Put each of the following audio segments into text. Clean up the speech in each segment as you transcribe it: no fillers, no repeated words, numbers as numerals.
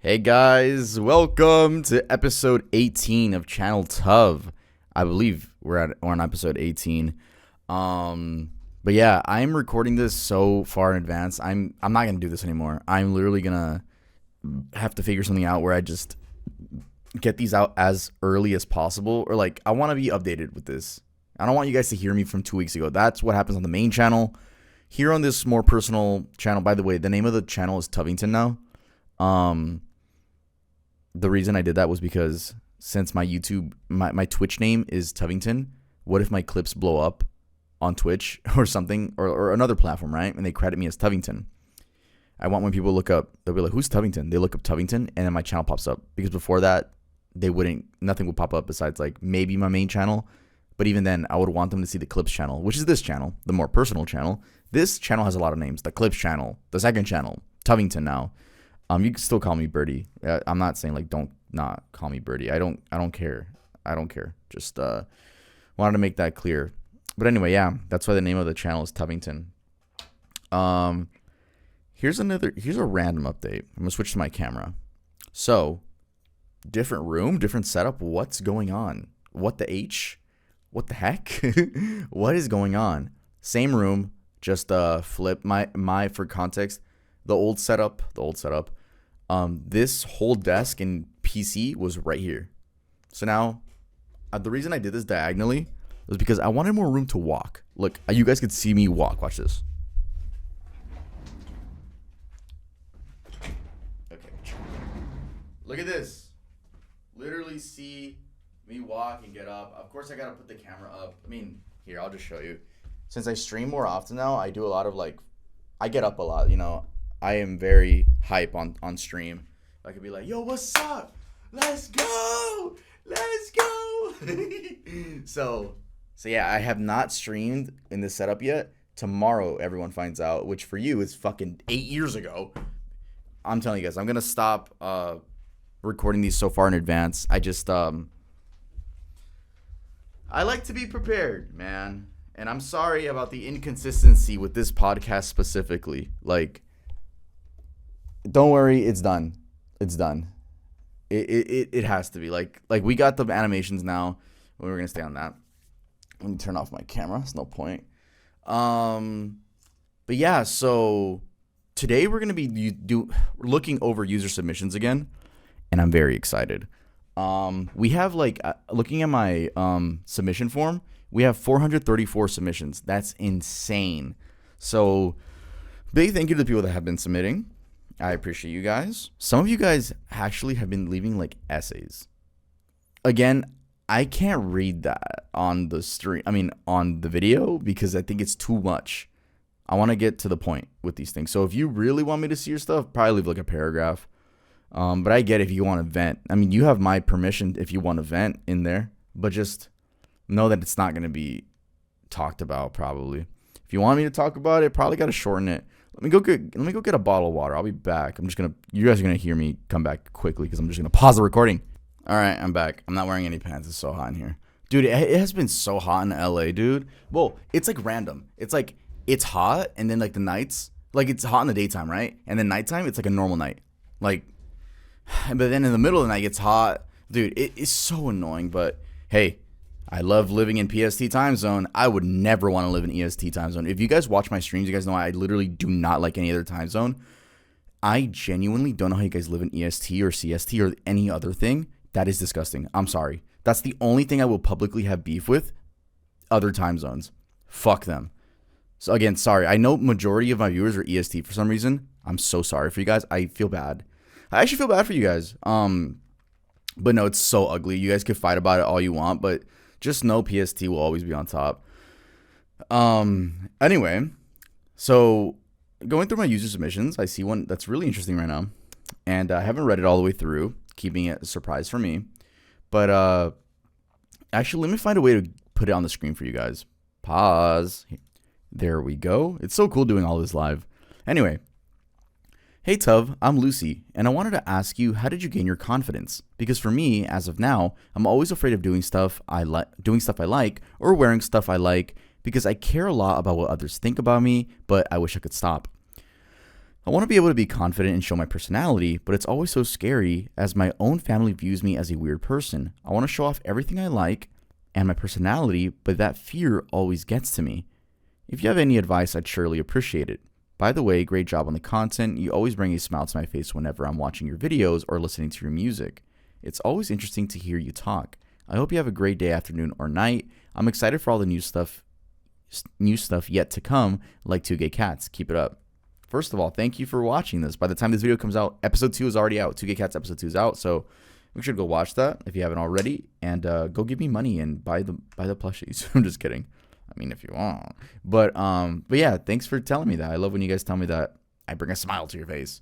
Hey guys, welcome to episode 18 of Channel Tuv. I believe we're on episode 18. But yeah, I'm recording this so far in advance. I'm not gonna do this anymore. I'm literally gonna have to figure something out where I just get these out as early as possible, or like I want to be updated with this. I don't want you guys to hear me from 2 weeks ago. That's what happens on the main channel. Here on this more personal channel, by the way, the name of the channel is Tuvington now. The reason I did that was because since my Twitch name is Tuvington, what if my clips blow up on Twitch or something, or another platform, right? And they credit me as Tuvington. I want when people look up, they'll be like, who's Tuvington? They look up Tuvington and then my channel pops up. Because before that, nothing would pop up besides like maybe my main channel. But even then, I would want them to see the Clips channel, which is this channel, the more personal channel. This channel has a lot of names. The Clips channel, the second channel, Tuvington now. You can still call me Bertie. I'm not saying like don't not call me Bertie. I don't care. I don't care. Just wanted to make that clear. But anyway, yeah, that's why the name of the channel is Tuvington. Here's a random update. I'm gonna switch to my camera. So, different room, different setup. What's going on? What the H? What the heck? What is going on? Same room, just flip my for context. The old setup. This whole desk and PC was right here. So now, the reason I did this diagonally was because I wanted more room to walk. Look, you guys could see me walk. Watch this. Okay. Look at this. Literally see me walk and get up. Of course, I gotta put the camera up. I mean, here, I'll just show you. Since I stream more often now, I do a lot of I get up a lot, you know. I am very hype on stream. I could be like, yo, what's up? Let's go. So yeah, I have not streamed in this setup yet. Tomorrow, everyone finds out, which for you is fucking 8 years ago. I'm telling you guys, I'm going to stop recording these so far in advance. I just, I like to be prepared, man. And I'm sorry about the inconsistency with this podcast specifically. Don't worry, it's done. It's done. It has to be. Like we got the animations now. We're gonna stay on that. Let me turn off my camera. It's no point. But yeah, so today we're gonna be looking over user submissions again, and I'm very excited. We have looking at my submission form, we have 434 submissions. That's insane. So big thank you to the people that have been submitting. I appreciate you guys. Some of you guys actually have been leaving essays. Again, I can't read that on the stream. I mean, on the video, because I think it's too much. I want to get to the point with these things. So if you really want me to see your stuff, probably leave a paragraph. But I get if you want to vent. I mean, you have my permission if you want to vent in there. But just know that it's not going to be talked about probably. If you want me to talk about it, probably got to shorten it. Let me go get a bottle of water. I'll be back. You guys are gonna hear me come back quickly because I'm just gonna pause the recording. All right, I'm back. I'm not wearing any pants. It's so hot in here, dude. It has been so hot in LA, dude. Well, it's random. It's hot, and then the nights, it's hot in the daytime, right? And then nighttime, it's a normal night. But then in the middle of the night, it's hot, dude. It is so annoying. But hey, I love living in PST time zone. I would never want to live in EST time zone. If you guys watch my streams, you guys know I literally do not like any other time zone. I genuinely don't know how you guys live in EST or CST or any other thing. That is disgusting. I'm sorry. That's the only thing I will publicly have beef with. Other time zones. Fuck them. So again, sorry. I know majority of my viewers are EST for some reason. I'm so sorry for you guys. I feel bad. I actually feel bad for you guys. But no, it's so ugly. You guys can fight about it all you want, but just know PST will always be on top. Anyway, so going through my user submissions, I see one that's really interesting right now. And I haven't read it all the way through, keeping it a surprise for me. But actually, let me find a way to put it on the screen for you guys. Pause. There we go. It's so cool doing all this live. Anyway. Hey Tuv, I'm Lucy, and I wanted to ask you, how did you gain your confidence? Because for me, as of now, I'm always afraid of doing stuff I like, or wearing stuff I like, because I care a lot about what others think about me, but I wish I could stop. I want to be able to be confident and show my personality, but it's always so scary as my own family views me as a weird person. I want to show off everything I like and my personality, but that fear always gets to me. If you have any advice, I'd surely appreciate it. By the way, great job on the content. You always bring a smile to my face whenever I'm watching your videos or listening to your music. It's always interesting to hear you talk. I hope you have a great day, afternoon, or night. I'm excited for all the new stuff yet to come, like 2 Gay Cats. Keep it up. First of all, thank you for watching this. By the time this video comes out, episode 2 is already out. 2 Gay Cats episode 2 is out, so make sure to go watch that if you haven't already, and go give me money and buy the plushies. I'm just kidding. I mean, if you want. But yeah, thanks for telling me that. I love when you guys tell me that I bring a smile to your face.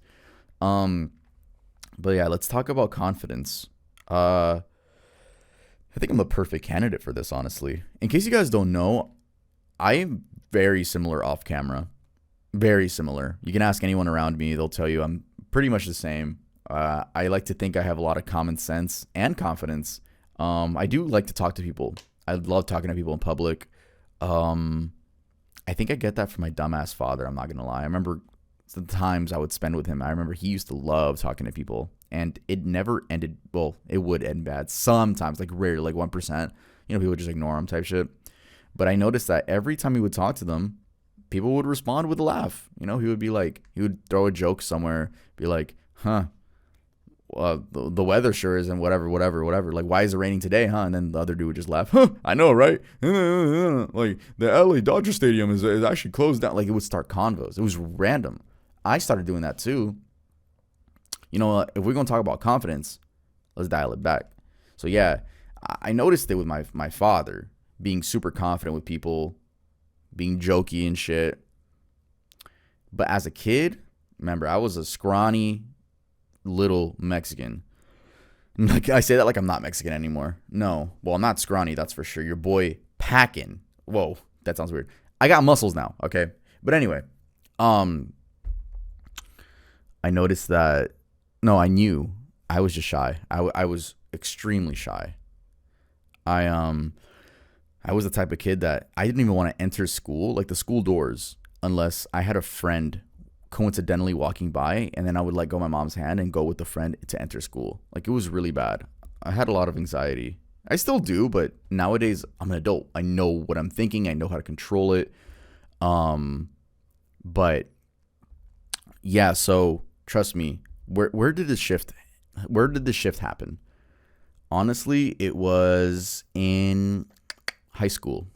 But yeah, let's talk about confidence. I think I'm the perfect candidate for this, honestly. In case you guys don't know, I am very similar off camera. Very similar. You can ask anyone around me. They'll tell you I'm pretty much the same. I like to think I have a lot of common sense and confidence. I do like to talk to people. I love talking to people in public. I think I get that from my dumbass father. I'm not going to lie. I remember the times I would spend with him. I remember he used to love talking to people. And it never ended. Well, it would end bad sometimes, like rarely, like 1%. You know, people would just ignore him type shit. But I noticed that every time he would talk to them, people would respond with a laugh. You know, he would throw a joke somewhere, be like, huh, well, the weather sure isn't whatever. Like, why is it raining today, huh? And then the other dude would just laugh. Huh, I know, right? Like, the LA Dodger Stadium is actually closed down. Like, it would start convos. It was random. I started doing that too. You know, if we're going to talk about confidence, let's dial it back. So yeah, I noticed it with my father being super confident with people, being jokey and shit. But as a kid, remember, I was a scrawny little Mexican. Like, I say that like I'm not Mexican anymore. No. Well, I'm not scrawny, that's for sure. Your boy packing. Whoa, that sounds weird. I got muscles now, okay? But anyway, I noticed that, no, I knew I was just shy. I was extremely shy. I was the type of kid that I didn't even want to enter school, like the school doors, unless I had a friend coincidentally walking by, and then I would let go of my mom's hand and go with the friend to enter school. Like, it was really bad. I had a lot of anxiety. I still do, but nowadays I'm an adult. I know what I'm thinking. I know how to control it. But yeah, so trust me, where did this shift happen? Honestly, it was in high school.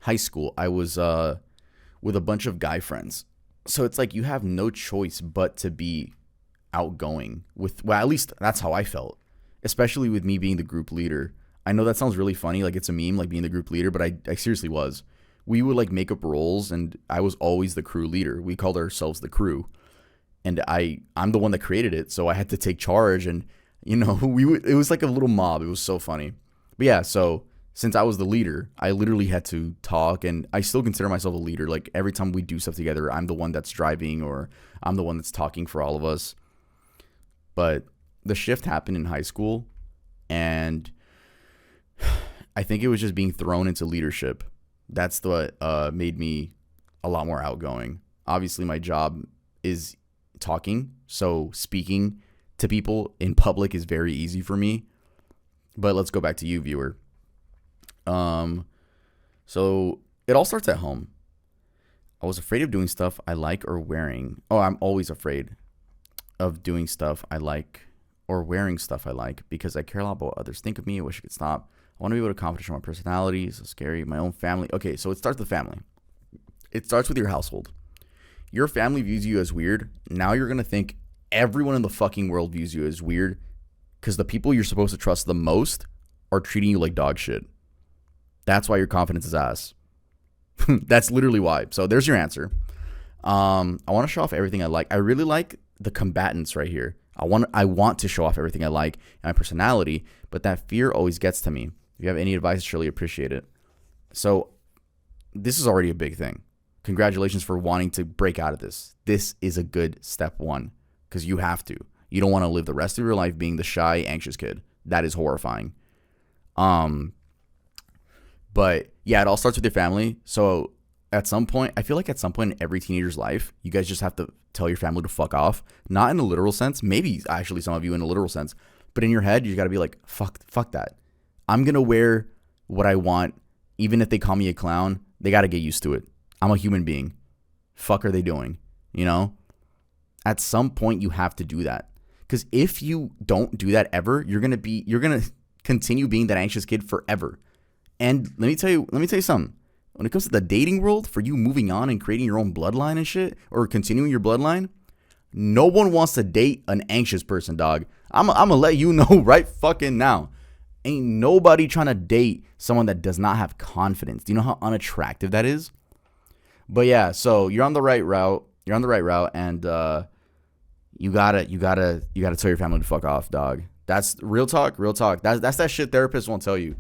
I was with a bunch of guy friends. So it's like you have no choice but to be outgoing well, at least that's how I felt, especially with me being the group leader. I know that sounds really funny, like it's a meme, like being the group leader, but I seriously was. We would like make up roles, and I was always the crew leader. We called ourselves the crew, and I'm the one that created it, so I had to take charge. And you know, it was like a little mob. It was so funny. But yeah, so since I was the leader, I literally had to talk, and I still consider myself a leader. Like, every time we do stuff together, I'm the one that's driving, or I'm the one that's talking for all of us. But the shift happened in high school, and I think it was just being thrown into leadership. That's what made me a lot more outgoing. Obviously, my job is talking, so speaking to people in public is very easy for me. But let's go back to you, viewer. So it all starts at home. I was afraid of doing stuff I like or wearing. Oh, I'm always afraid of doing stuff I like or wearing stuff I like because I care a lot about what others think of me. I wish I could stop. I want to be able to accomplish my personality. It's so scary. My own family. Okay, so it starts with family. It starts with your household. Your family views you as weird. Now you're going to think everyone in the fucking world views you as weird because the people you're supposed to trust the most are treating you like dog shit. That's why your confidence is ass. That's literally why. So there's your answer. I want to show off everything I like. I really like the combatants right here. I want to show off everything I like and my personality, but that fear always gets to me. If you have any advice, I'd surely appreciate it. So this is already a big thing. Congratulations for wanting to break out of this. This is a good step one because you have to. You don't want to live the rest of your life being the shy, anxious kid. That is horrifying. But yeah, it all starts with your family. So at some point, I feel like at some point in every teenager's life, you guys just have to tell your family to fuck off. Not in a literal sense. Maybe actually some of you in a literal sense. But in your head, you got to be like, fuck that. I'm going to wear what I want. Even if they call me a clown, they got to get used to it. I'm a human being. Fuck are they doing? You know? At some point, you have to do that. Because if you don't do that ever, you're going to continue being that anxious kid forever. And let me tell you something. When it comes to the dating world, for you moving on and creating your own bloodline and shit, or continuing your bloodline, no one wants to date an anxious person, dog. I'm going to let you know right fucking now. Ain't nobody trying to date someone that does not have confidence. Do you know how unattractive that is? But yeah, so you're on the right route. And you gotta tell your family to fuck off, dog. That's real talk. That's that shit therapists won't tell you.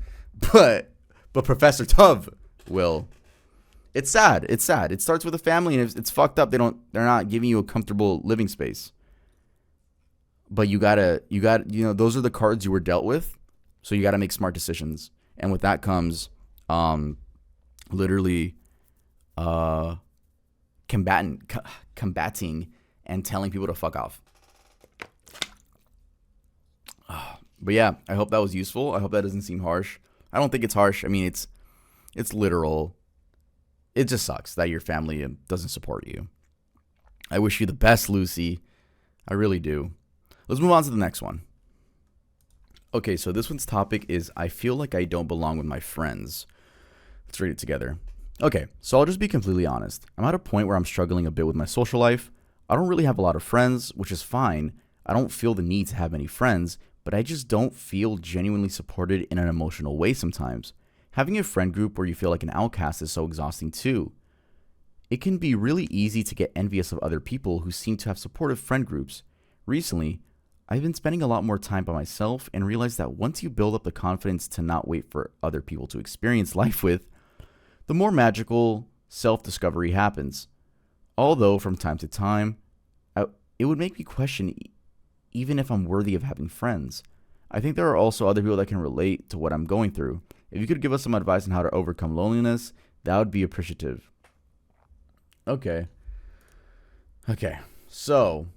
But Professor Tuv will. It's sad. It starts with a family, and it's fucked up. They're not giving you a comfortable living space. But you gotta, those are the cards you were dealt with. So you gotta make smart decisions. And with that comes, literally, combating and telling people to fuck off. But yeah, I hope that was useful. I hope that doesn't seem harsh. I don't think it's harsh. I mean, it's literal. It just sucks that your family doesn't support you. I wish you the best, Lucy. I really do. Let's move on to the next one. Okay, so this one's topic is I feel like I don't belong with my friends. Let's read it together. Okay, so I'll just be completely honest. I'm at a point where I'm struggling a bit with my social life. I don't really have a lot of friends, which is fine. I don't feel the need to have many friends, but I just don't feel genuinely supported in an emotional way sometimes. Having a friend group where you feel like an outcast is so exhausting too. It can be really easy to get envious of other people who seem to have supportive friend groups. Recently, I've been spending a lot more time by myself and realized that once you build up the confidence to not wait for other people to experience life with, the more magical self-discovery happens. Although from time to time, it would make me question even if I'm worthy of having friends. I think there are also other people that can relate to what I'm going through. If you could give us some advice on how to overcome loneliness, that would be appreciative. Okay. So,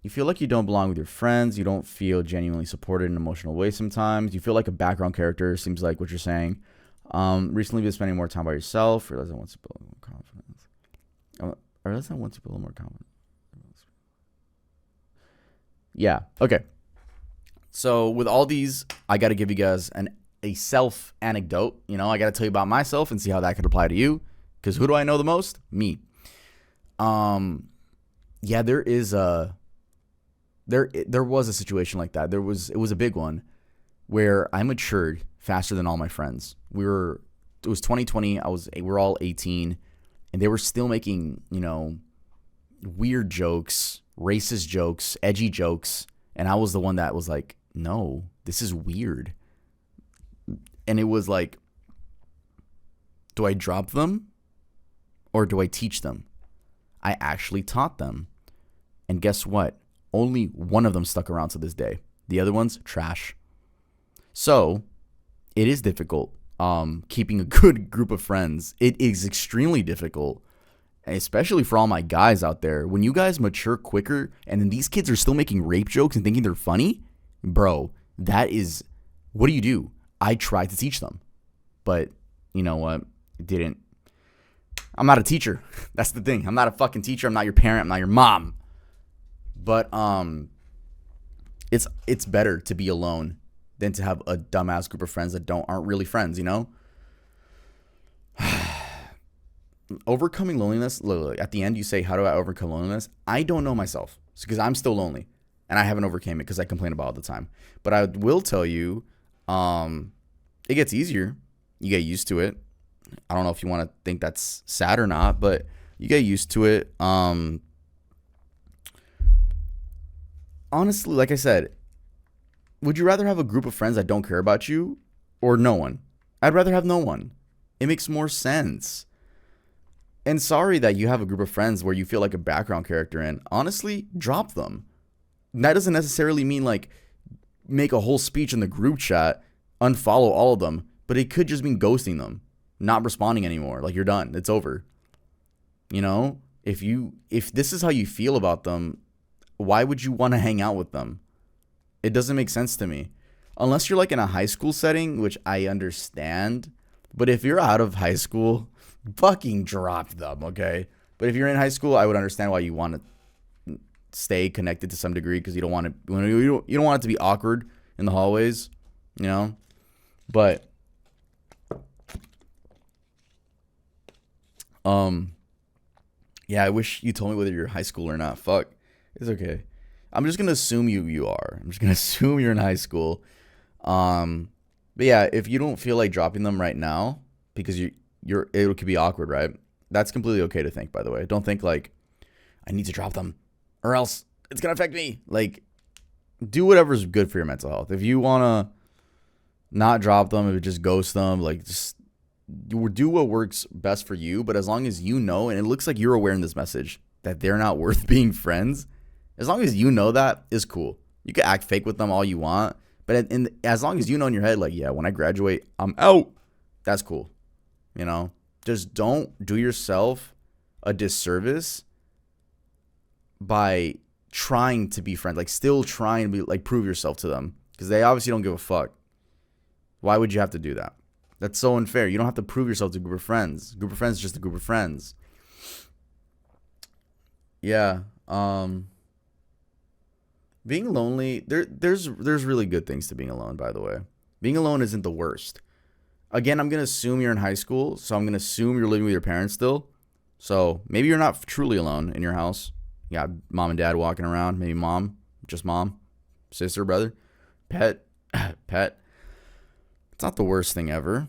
you feel like you don't belong with your friends. You don't feel genuinely supported in an emotional way sometimes. You feel like a background character, seems like what you're saying. Recently been spending more time by yourself. Realize I want to build more confidence. Yeah. Okay. So with all these, I got to give you guys a self anecdote. I got to tell you about myself and see how that could apply to you. Because who do I know the most? Me. Yeah, there was a situation like that. It was a big one where I matured faster than all my friends. It was 2020. We're all 18, and they were still making, weird jokes, racist jokes, edgy jokes, and I was the one that was like, no, this is weird. And it was like, do I drop them or do I teach them? I actually taught them. And guess what? Only one of them stuck around to this day. The other one's trash. So it is difficult keeping a good group of friends. It is extremely difficult, especially for all my guys out there. When you guys mature quicker and then these kids are still making rape jokes and thinking they're funny, bro, what do you do? I tried to teach them, but you know what? It didn't. I'm not a teacher. That's the thing. I'm not a fucking teacher. I'm not your parent. I'm not your mom. But it's better to be alone than to have a dumbass group of friends that aren't really friends, Overcoming loneliness. Look, at the end, you say, how do I overcome loneliness? I don't know myself because I'm still lonely and I haven't overcame it because I complain about it all the time. But I will tell you, it gets easier. You get used to it. I don't know if you want to think that's sad or not, but you get used to it. Honestly, like I said, would you rather have a group of friends that don't care about you or no one? I'd rather have no one. It makes more sense. And sorry that you have a group of friends where you feel like a background character in. Honestly, drop them. That doesn't necessarily mean like make a whole speech in the group chat, unfollow all of them, but it could just mean ghosting them. not responding anymore. Like, you're done. It's over. You know, if this is how you feel about them, why would you want to hang out with them? It doesn't make sense to me. Unless you're like in a high school setting, which I understand. But if you're out of high school, fucking drop them, okay? But if you're in high school, I would understand why you want to stay connected to some degree, because you don't want it to be awkward in the hallways, you know? But yeah, I wish you told me whether you're high school or not. Fuck. It's okay. I'm just gonna assume you are. I'm just gonna assume you're in high school. But yeah, if you don't feel like dropping them right now because it could be awkward, right? That's completely okay to think, by the way. Don't think like I need to drop them or else it's gonna affect me. Like, do whatever's good for your mental health. If you wanna not drop them, if you just ghost them, like, just do what works best for you. But as long as you know, and it looks like you're aware in this message that they're not worth being friends, as long as you know that, is cool. You can act fake with them all you want, but as long as you know in your head, like, yeah, when I graduate, I'm out, that's cool. You know, just don't do yourself a disservice by trying to be friends, like still trying to be, like, prove yourself to them, because they obviously don't give a fuck. Why would you have to do that? That's so unfair. You don't have to prove yourself to a group of friends. A group of friends is just a group of friends. Yeah. Being lonely, there's really good things to being alone, by the way. Being alone isn't the worst. Again, I'm going to assume you're in high school, so I'm going to assume you're living with your parents still. So maybe you're not truly alone in your house. You got mom and dad walking around, maybe mom, just mom, sister, brother, pet. It's not the worst thing ever.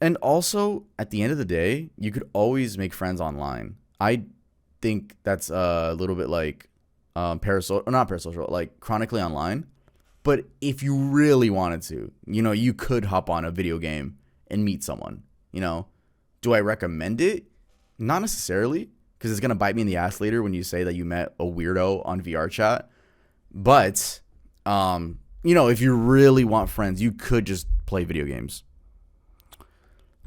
And also, at the end of the day, you could always make friends online. I think that's a little bit like not parasocial, like chronically online. But if you really wanted to, you know, you could hop on a video game and meet someone, you know. Do I recommend it? Not necessarily, because it's going to bite me in the ass later when you say that you met a weirdo on VR chat. But, you know, if you really want friends, you could just play video games.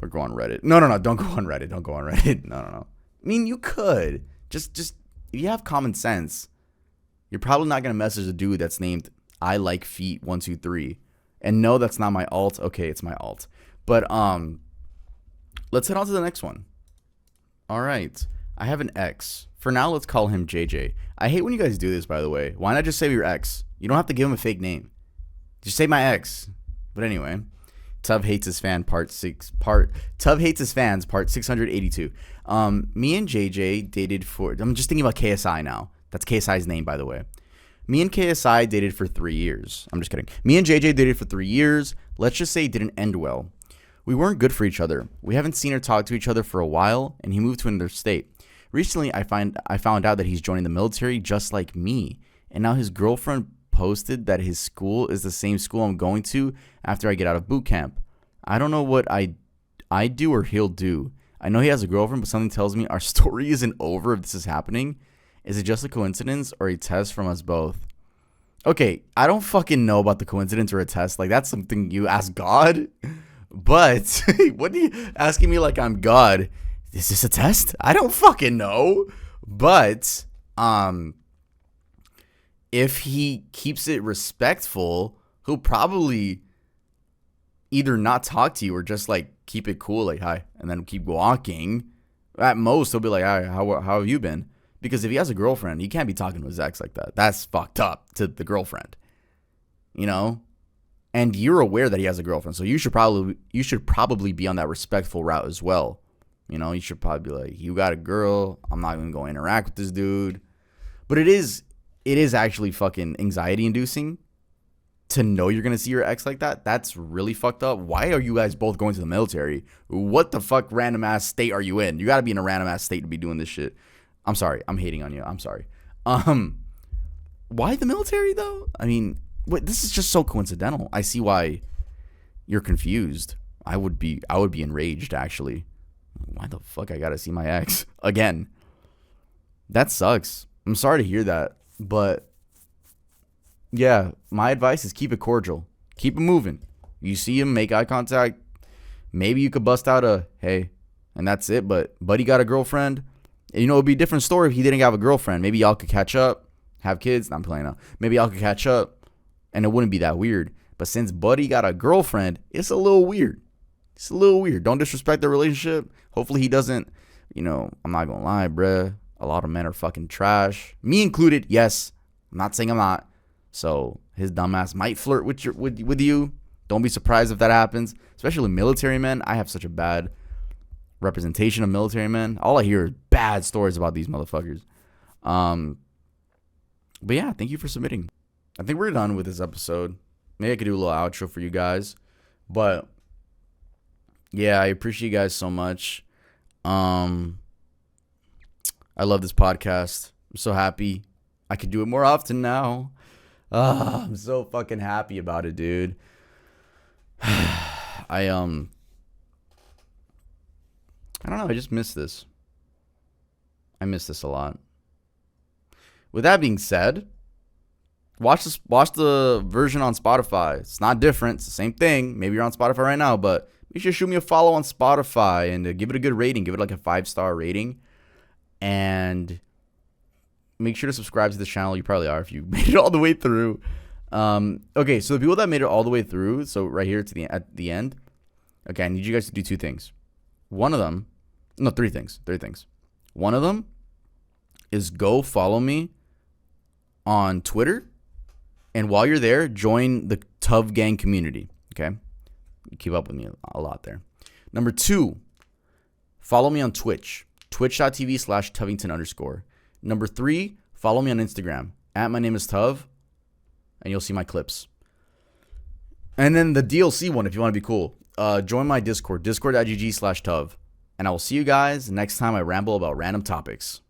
Or go on Reddit. No, don't go on Reddit. Don't go on Reddit. No. I mean, you could. Just if you have common sense, you're probably not going to message a dude that's named I like feet 123. And no, that's not my alt. Okay, it's my alt. But let's head on to the next one. All right. I have an ex. For now, let's call him JJ. I hate when you guys do this, by the way. Why not just say your ex? You don't have to give him a fake name. Just say my ex. But anyway, Tuv hates his fans part 682. Me and JJ dated for, I'm just thinking about KSI now. That's KSI's name, by the way. Me and KSI dated for 3 years. I'm just kidding. Me and JJ dated for 3 years. Let's just say it didn't end well. We weren't good for each other. We haven't seen or talked to each other for a while, and he moved to another state. Recently, I found out that he's joining the military just like me, and now his girlfriend posted that his school is the same school I'm going to after I get out of boot camp. I don't know what I do or he'll do. I know he has a girlfriend, but something tells me our story isn't over if this is happening. Is it just a coincidence or a test from us both? Okay, I don't fucking know about the coincidence or a test. Like, that's something you ask God. But what are you asking me like I'm God? Is this a test? I don't fucking know. But if he keeps it respectful, he'll probably either not talk to you or just like keep it cool, like hi, and then keep walking. At most, he'll be like, hi, how have you been? Because if he has a girlfriend, he can't be talking to his ex like that. That's fucked up to the girlfriend, you know. And you're aware that he has a girlfriend, so you should probably be on that respectful route as well. You know, you should probably be like, you got a girl, I'm not gonna go interact with this dude. But it is actually fucking anxiety inducing to know you're gonna see your ex like that. That's really fucked up. Why are you guys both going to the military? What the fuck random ass state are you in? You gotta be in a random ass state to be doing this shit. I'm sorry. I'm hating on you. I'm sorry. Why the military though? I mean, this is just so coincidental. I see why you're confused. I would be enraged actually. Why the fuck I gotta see my ex again? That sucks. I'm sorry to hear that, but yeah, my advice is keep it cordial. Keep it moving. You see him, make eye contact, Maybe you could bust out a, hey, and that's it. But buddy got a girlfriend. You know, it'd be a different story if he didn't have a girlfriend. Maybe y'all could catch up, have kids. I'm playing out. Maybe y'all could catch up, and it wouldn't be that weird. But since buddy got a girlfriend, it's a little weird. It's a little weird. Don't disrespect the relationship. Hopefully he doesn't, you know, I'm not going to lie, bruh. A lot of men are fucking trash. Me included, yes. I'm not saying I'm not. So his dumbass might flirt with you. Don't be surprised if that happens. Especially military men. I have such a bad representation of military men. All I hear is bad stories about these motherfuckers. But yeah, thank you for submitting. I think we're done with this episode. Maybe I could do a little outro for you guys. But yeah, I appreciate you guys so much. I love this podcast. I'm so happy. I could do it more often now. I'm so fucking happy about it, dude. I don't know. I just miss this. I miss this a lot. With that being said, watch the version on Spotify. It's not different. It's the same thing. Maybe you're on Spotify right now, but you should shoot me a follow on Spotify and give it a good rating. Give it like a 5-star rating. And make sure to subscribe to this channel. You probably are if you made it all the way through. Okay, so the people that made it all the way through, so right here to at the end, okay, I need you guys to do 2 things. Three things. One of them is go follow me on Twitter, and while you're there, join the Tuv Gang community, okay? You keep up with me a lot there. Number 2, follow me on Twitch, twitch.tv/Tuvington_. Number 3, follow me on Instagram, @mynameIsTuv, and you'll see my clips. And then the DLC one, if you want to be cool, join my Discord, discord.gg/Tuv. And I will see you guys next time I ramble about random topics.